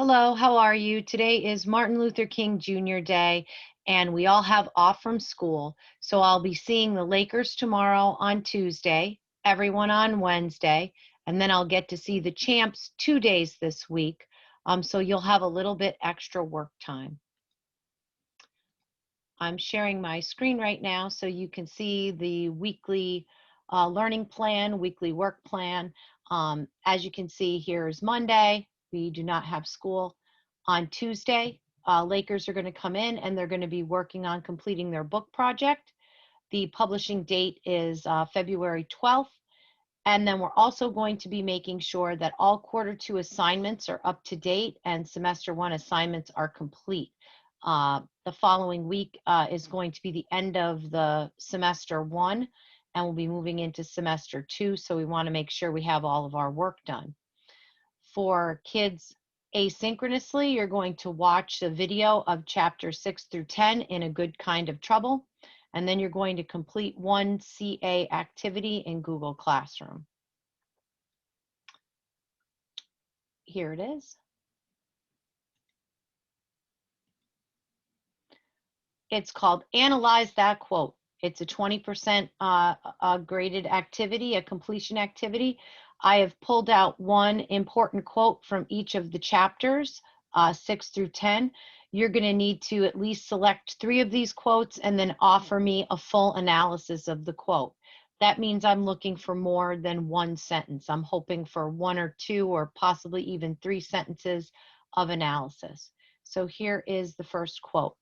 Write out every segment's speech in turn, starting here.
Hello, how are you? Today is Martin Luther King Jr. Day, and we all have off from school. So I'll be seeing the Lakers tomorrow on Tuesday, everyone on Wednesday, and then I'll get to see the champs 2 days this week. So you'll have a little bit extra work time. I'm sharing my screen right now so you can see the weekly learning plan, weekly work plan. As you can see, here's Monday. We do not have school. On Tuesday, Lakers are going to come in and they're going to be working on completing their book project. The publishing date is February 12th. And then we're also going to be making sure that all quarter 2 assignments are up to date and semester 1 assignments are complete. The following week is going to be the end of the semester 1, and we'll be moving into semester 2, so we want to make sure we have all of our work done. For kids asynchronously, you're going to watch a video of chapter 6 through 10 in A Good Kind of Trouble, and then you're going to complete one CA activity in Google Classroom. Here it is. It's called Analyze That Quote. It's a 20% graded activity, a completion activity. I have pulled out one important quote from each of the chapters, 6 through 10. You're going to need to at least select 3 of these quotes and then offer me a full analysis of the quote. That means I'm looking for more than one sentence. I'm hoping for 1 or 2 or possibly even 3 sentences of analysis. So here is the first quote.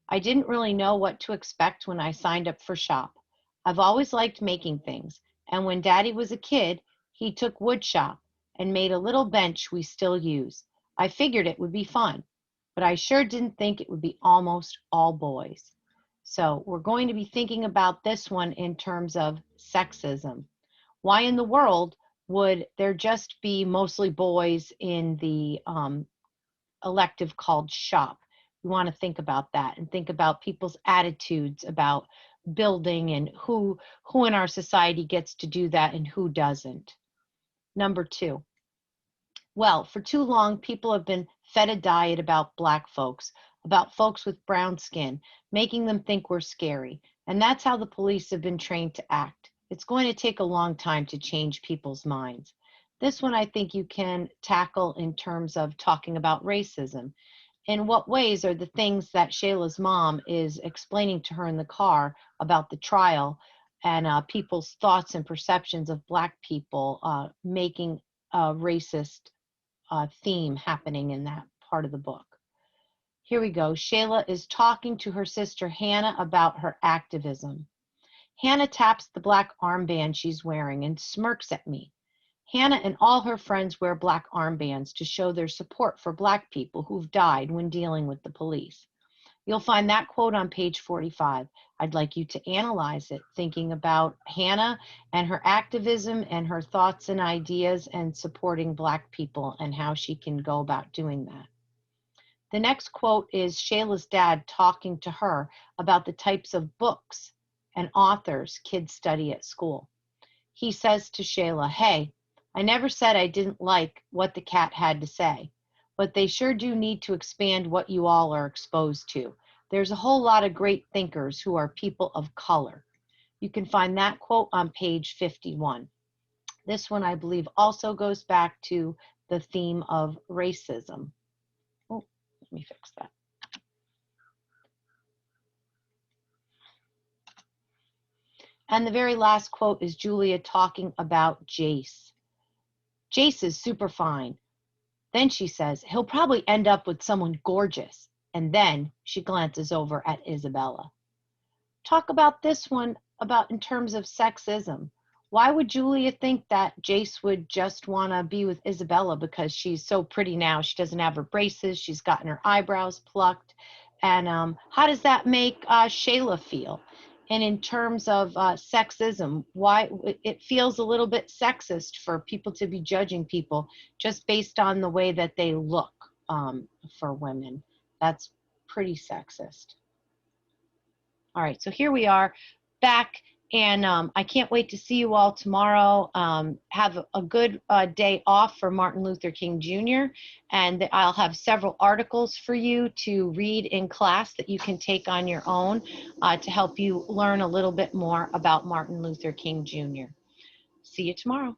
I didn't really know what to expect when I signed up for shop. I've always liked making things, and when Daddy was a kid, he took wood shop and made a little bench we still use. I figured it would be fun, but I sure didn't think it would be almost all boys. So we're going to be thinking about this one in terms of sexism. Why in the world would there just be mostly boys in the elective called shop? We want to think about that and think about people's attitudes about building and who in our society gets to do that and who doesn't. Number 2, well, for too long, people have been fed a diet about Black folks, about folks with brown skin, making them think we're scary. And that's how the police have been trained to act. It's going to take a long time to change people's minds. This one I think you can tackle in terms of talking about racism. In what ways are the things that Shayla's mom is explaining to her in the car about the trial and people's thoughts and perceptions of Black people making a racist theme happening in that part of the book? Here we go. Shayla is talking to her sister Hannah about her activism. Hannah taps the black armband she's wearing and smirks at me. Hannah and all her friends wear black armbands to show their support for Black people who've died when dealing with the police. You'll find that quote on page 45. I'd like you to analyze it, thinking about Hannah and her activism and her thoughts and ideas and supporting Black people and how she can go about doing that. The next quote is Shayla's dad talking to her about the types of books and authors kids study at school. He says to Shayla, hey, I never said I didn't like what the cat had to say, but they sure do need to expand what you all are exposed to. There's a whole lot of great thinkers who are people of color. You can find that quote on page 51. This one, I believe, also goes back to the theme of racism. Oh, let me fix that. And the very last quote is Julia talking about Jace. Jace is super fine. Then she says, he'll probably end up with someone gorgeous. And then she glances over at Isabella. Talk about this one about in terms of sexism. Why would Julia think that Jace would just want to be with Isabella because she's so pretty now? She doesn't have her braces. She's gotten her eyebrows plucked. And how does that make Shayla feel? And in terms of sexism, why it feels a little bit sexist for people to be judging people just based on the way that they look for women. That's pretty sexist. All right, so here we are back And I can't wait to see you all tomorrow. Have a good day off for Martin Luther King Jr. And I'll have several articles for you to read in class that you can take on your own to help you learn a little bit more about Martin Luther King Jr. See you tomorrow.